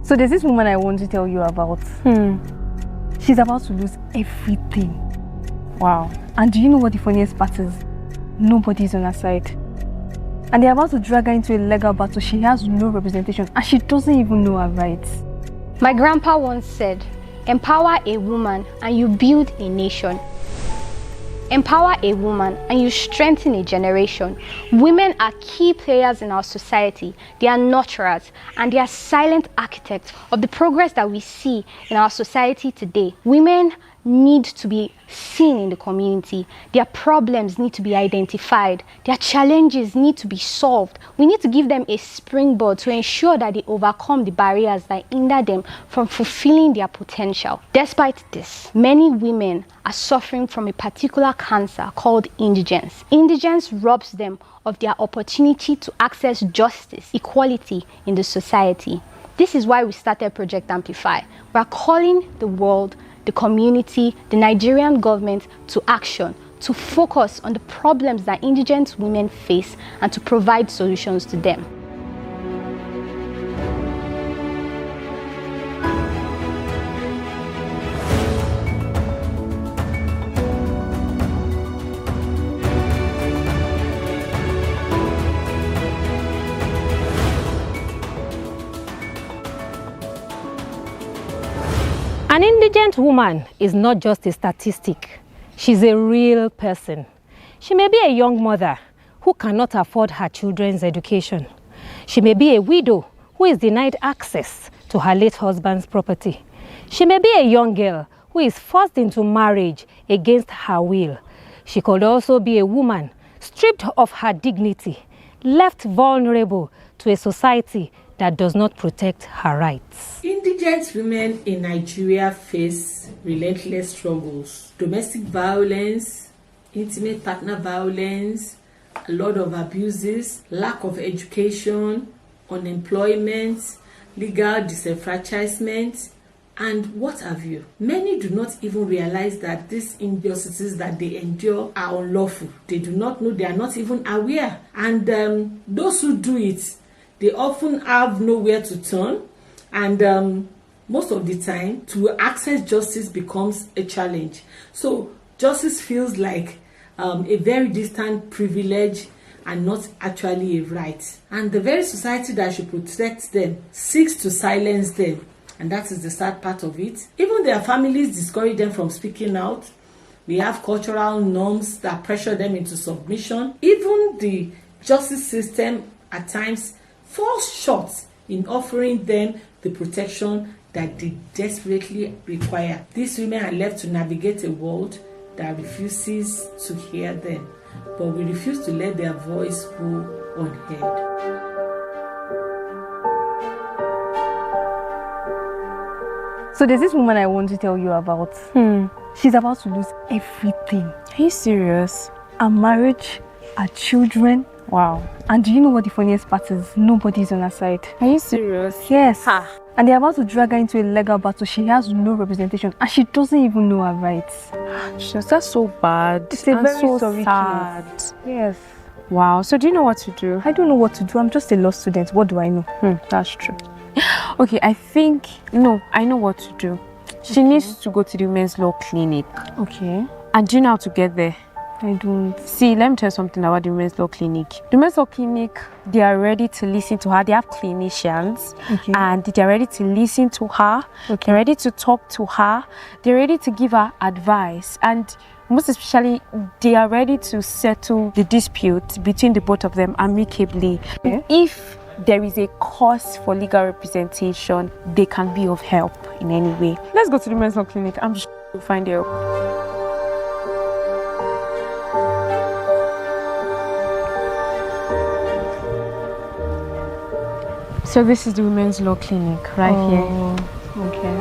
So there's this woman I want to tell you about. She's about to lose everything. Wow. And do you know what the funniest part is? Nobody's on her side. And they're about to drag her into a legal battle. She has no representation and she doesn't even know her rights. My grandpa once said, empower a woman and you build a nation. Empower a woman and you strengthen a generation. Women are key players in our society. They are nurturers and they are silent architects of the progress that we see in our society today. Women need to be seen in the community. Their problems need to be identified. Their challenges need to be solved. We need to give them a springboard to ensure that they overcome the barriers that hinder them from fulfilling their potential. Despite this, many women are suffering from a particular cancer called indigence. Indigence robs them of their opportunity to access justice, equality in the society. This is why we started Project Amplify. We are calling the world, the community, the Nigerian government to action, to focus on the problems that indigent women face and to provide solutions to them. An indigent woman is not just a statistic. She's a real person. She may be a young mother who cannot afford her children's education. She may be a widow who is denied access to her late husband's property. She may be a young girl who is forced into marriage against her will. She could also be a woman stripped of her dignity, left vulnerable to a society that does not protect her rights. Indigent women in Nigeria face relentless struggles. Domestic violence, intimate partner violence, a lot of abuses, lack of education, unemployment, legal disenfranchisement, and what have you. Many do not even realize that these injustices that they endure are unlawful. They do not know, they are not even aware. And those who do it, they often have nowhere to turn, and most of the time, to access justice becomes a challenge. So justice feels like a very distant privilege and not actually a right. And the very society that should protect them seeks to silence them, and that is the sad part of it. Even their families discourage them from speaking out. We have cultural norms that pressure them into submission. Even the justice system at times falls short in offering them the protection that they desperately require. These women are left to navigate a world that refuses to hear them, but we refuse to let their voice go unheard. So there's this woman I want to tell you about. She's about to lose everything. Are you serious? Her marriage, her children. Wow. And do you know what the funniest part is? Nobody's on her side. Are you serious? Yes. And they're about to drag her into a legal battle. She has no representation and she doesn't even know her rights. That's so bad. It's a very so sorry sad. case. Yes. Wow. So do you know what to do? I don't know what to do. I'm just a law student. What do I know? That's true. Okay, I know what to do. She needs to go to the women's law clinic. Okay. And do you know how to get there? I don't. See, let me tell you something about the women's law clinic. The women's law clinic, they are ready to listen to her. They have clinicians, and they're ready to listen to her. They're ready to talk to her. They're ready to give her advice, and most especially, they are ready to settle the dispute between the both of them amicably. If there is a cause for legal representation, they can be of help in any way. Let's go to the women's law clinic. I'm just to find help. So this is the women's law clinic right here. Okay.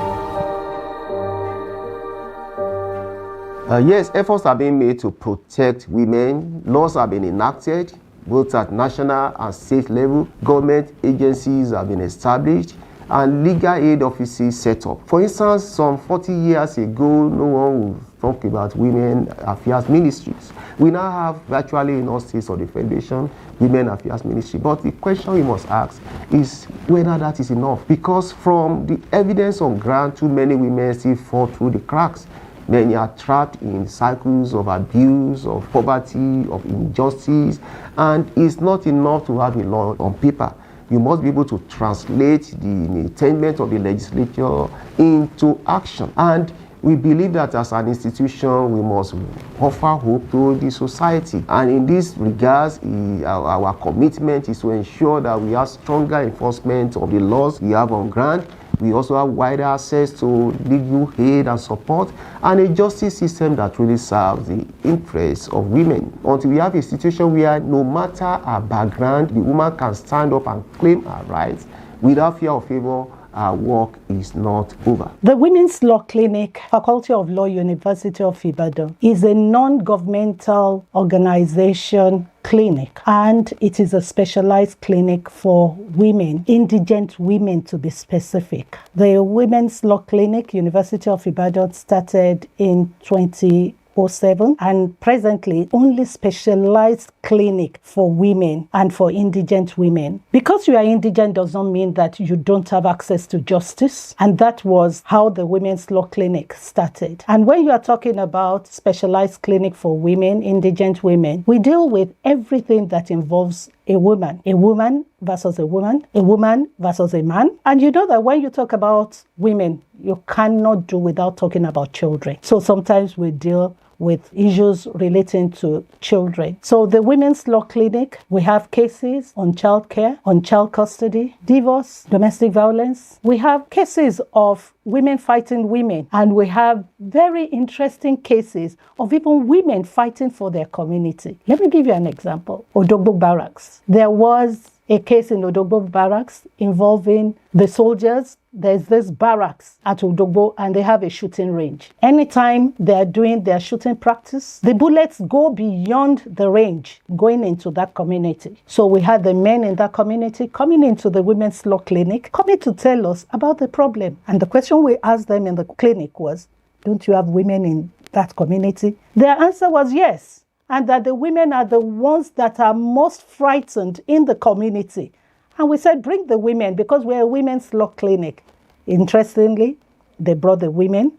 Yes, efforts are being made to protect women. Laws have been enacted, both at national and state level. Government agencies have been established and legal aid offices set up. For instance, some 40 years ago, no one would talk about women affairs ministries. We now have virtually in all states of the Federation women affairs ministry. But the question we must ask is whether that is enough, because from the evidence on ground, too many women still fall through the cracks. Many are trapped in cycles of abuse, of poverty, of injustice, and it's not enough to have a law on paper. You must be able to translate the intent of the legislature into action. And we believe that as an institution, we must offer hope to the society. And in this regards, our commitment is to ensure that we have stronger enforcement of the laws we have on ground. We also have wider access to legal aid and support, and a justice system that really serves the interests of women. Until we have a situation where no matter our background, the woman can stand up and claim her rights without fear or favor, our work is not over. The Women's Law Clinic, Faculty of Law, University of Ibadan, is a non-governmental organization clinic, and it is a specialized clinic for women, indigent women to be specific. The Women's Law Clinic, University of Ibadan, started in 2007 and presently only specialized clinic for women and for indigent women. Because you are indigent does not mean that you don't have access to justice, and that was how the Women's Law Clinic started. And when you are talking about specialized clinic for women, indigent women, we deal with everything that involves a woman versus a woman versus a man. And you know that when you talk about women, you cannot do without talking about children. So sometimes we deal with issues relating to children. So the Women's Law Clinic, we have cases on child care, on child custody, divorce, domestic violence. We have cases of women fighting women, and we have very interesting cases of even women fighting for their community. Let me give you an example. Odogbo Barracks. There was a case in Odogbo Barracks involving the soldiers. There's this barracks at Odogbo, and they have a shooting range. Anytime they are doing their shooting practice, the bullets go beyond the range going into that community. So we had the men in that community coming into the Women's Law Clinic, coming to tell us about the problem. And the question we asked them in the clinic was, don't you have women in that community? Their answer was yes, and that the women are the ones that are most frightened in the community. And we said, bring the women, because we're a Women's Law Clinic. Interestingly, they brought the women.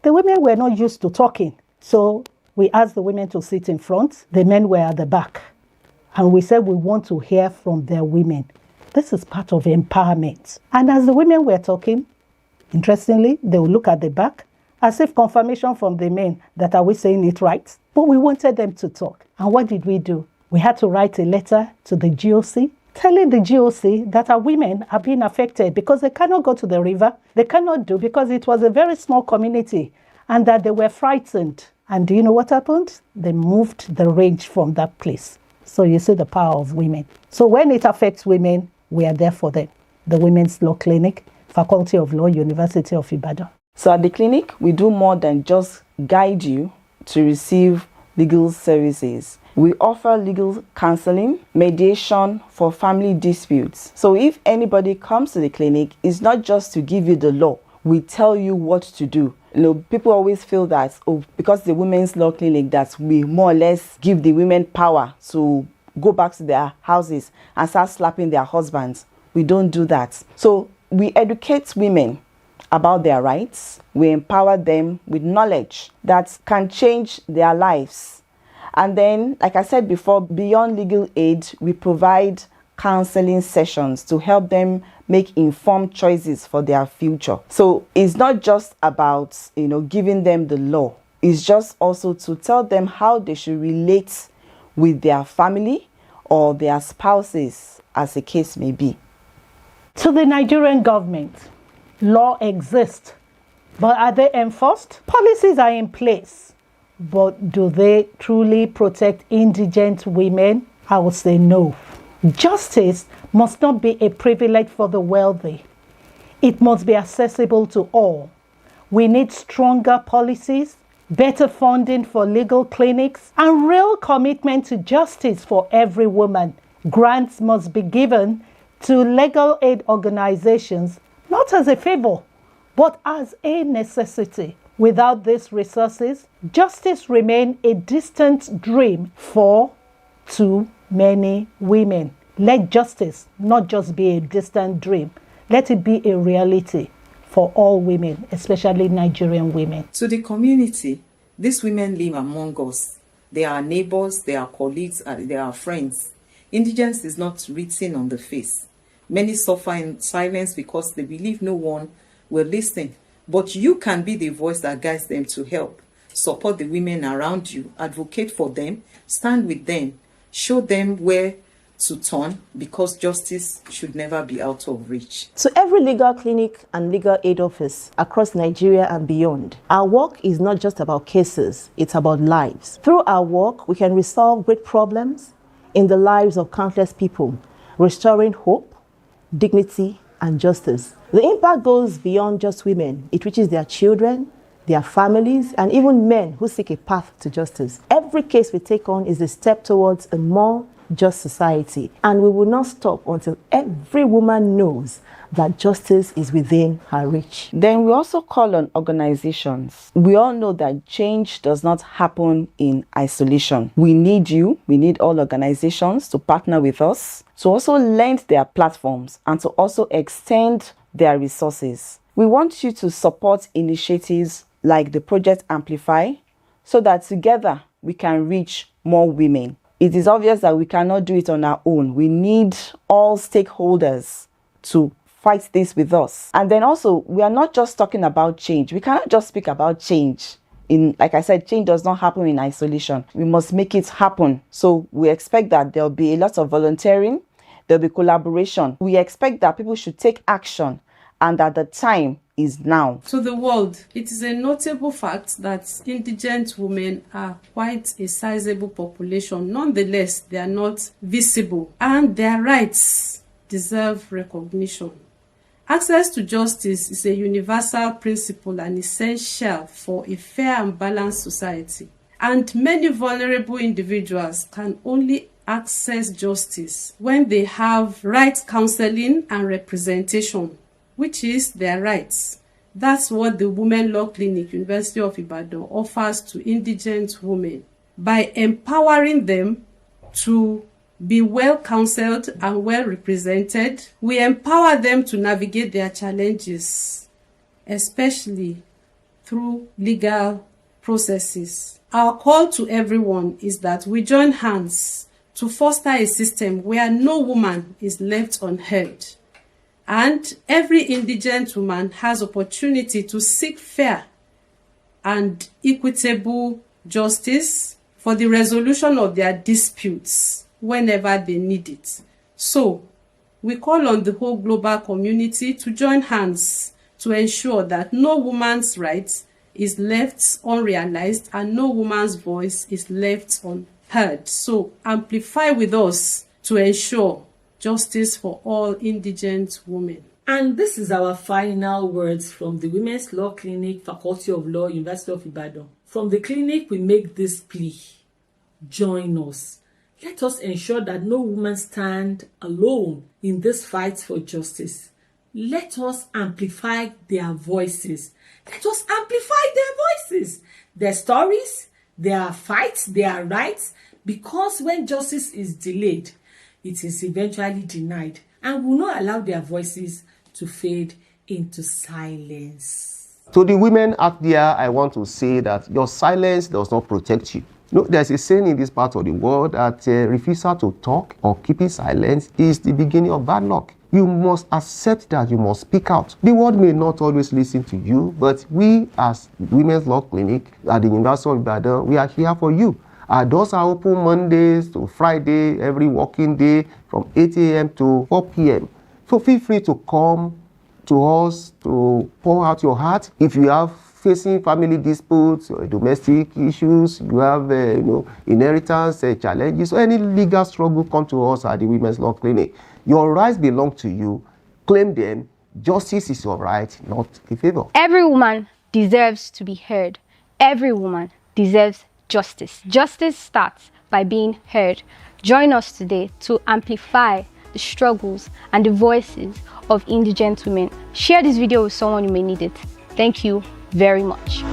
The women were not used to talking. So we asked the women to sit in front. The men were at the back. And we said, we want to hear from their women. This is part of empowerment. And as the women were talking, interestingly, they would look at the back as if confirmation from the men that are we saying it right? But we wanted them to talk. And what did we do? We had to write a letter to the GOC, telling the GOC that our women are being affected because they cannot go to the river. They cannot do, because it was a very small community, and that they were frightened. And do you know what happened? They moved the range from that place. So you see the power of women. So when it affects women, we are there for them. The Women's Law Clinic, Faculty of Law, University of Ibadan. So at the clinic, we do more than just guide you to receive legal services. We offer legal counseling, mediation for family disputes. So if anybody comes to the clinic, it's not just to give you the law. We tell you what to do. You know, people always feel that, because the Women's Law Clinic, that we more or less give the women power to go back to their houses and start slapping their husbands. We don't do that. So we educate women about their rights. We empower them with knowledge that can change their lives. And then, like I said before, beyond legal aid, we provide counseling sessions to help them make informed choices for their future. So it's not just about, giving them the law. It's just also to tell them how they should relate with their family or their spouses, as the case may be. To the Nigerian government, law exists, but are they enforced? Policies are in place, but do they truly protect indigent women? I would say no. Justice must not be a privilege for the wealthy. It must be accessible to all. We need stronger policies, better funding for legal clinics, and real commitment to justice for every woman. Grants must be given to legal aid organizations, not as a favor, but as a necessity. Without these resources, justice remains a distant dream for too many women. Let justice not just be a distant dream. Let it be a reality for all women, especially Nigerian women. To the community, these women live among us. They are neighbors, they are colleagues, they are friends. Indigence is not written on the face. Many suffer in silence because they believe no one will listen. But you can be the voice that guides them to help. Support the women around you, advocate for them, stand with them, show them where to turn, because justice should never be out of reach. To every legal clinic and legal aid office across Nigeria and beyond, our work is not just about cases, it's about lives. Through our work, we can resolve great problems in the lives of countless people, restoring hope, dignity, and justice. The impact goes beyond just women. It reaches their children, their families, and even men who seek a path to justice. Every case we take on is a step towards a more just society, and we will not stop until every woman knows that justice is within her reach. Then we also call on organizations. We all know that change does not happen in isolation. We need you, we need all organizations to partner with us, to also lend their platforms and to also extend their resources. We want you to support initiatives like the Project Amplify so that together we can reach more women. It is obvious that we cannot do it on our own. We need all stakeholders to fight this with us. And then also, we are not just talking about change. We cannot just speak about change. Like I said, change does not happen in isolation. We must make it happen. So we expect that there'll be a lot of volunteering, there'll be collaboration. We expect that people should take action and that the time is now. To the world, it is a notable fact that indigent women are quite a sizable population. Nonetheless, they are not visible, and their rights deserve recognition. Access to justice is a universal principle and essential for a fair and balanced society. And many vulnerable individuals can only access justice when they have right counseling and representation, which is their rights. That's what the Women Law Clinic, University of Ibadan, offers to indigent women. By empowering them to be well counseled and well represented, we empower them to navigate their challenges, especially through legal processes. Our call to everyone is that we join hands to foster a system where no woman is left unheard, and every indigent woman has opportunity to seek fair and equitable justice for the resolution of their disputes whenever they need it. So, we call on the whole global community to join hands to ensure that no woman's rights is left unrealized and no woman's voice is left unheard. So, amplify with us to ensure justice for all indigent women. And this is our final words from the Women's Law Clinic, Faculty of Law, University of Ibadan. From the clinic, we make this plea. Join us. Let us ensure that no woman stand alone in this fight for justice. Let us amplify their voices. Let us amplify their voices, their stories, their fights, their rights, because when justice is delayed, it is eventually denied, and will not allow their voices to fade into silence. To the women out there, I want to say that your silence does not protect you. No, there's a saying in this part of the world that refusal to talk or keeping silence is the beginning of bad luck. You must accept that you must speak out. The world may not always listen to you, but we as Women's Law Clinic at the University of Ibadan, we are here for you. Our doors are open Mondays to Friday, every working day from 8 a.m. to 4 p.m. So feel free to come to us to pour out your heart. If you have facing family disputes or domestic issues, you have inheritance challenges, or any legal struggle, come to us at the Women's Law Clinic. Your rights belong to you. Claim them. Justice is your right, not a favor. Every woman deserves to be heard. Every woman deserves justice. Justice starts by being heard. Join us today to amplify the struggles and the voices of indigent women. Share this video with someone who may need it. Thank you very much.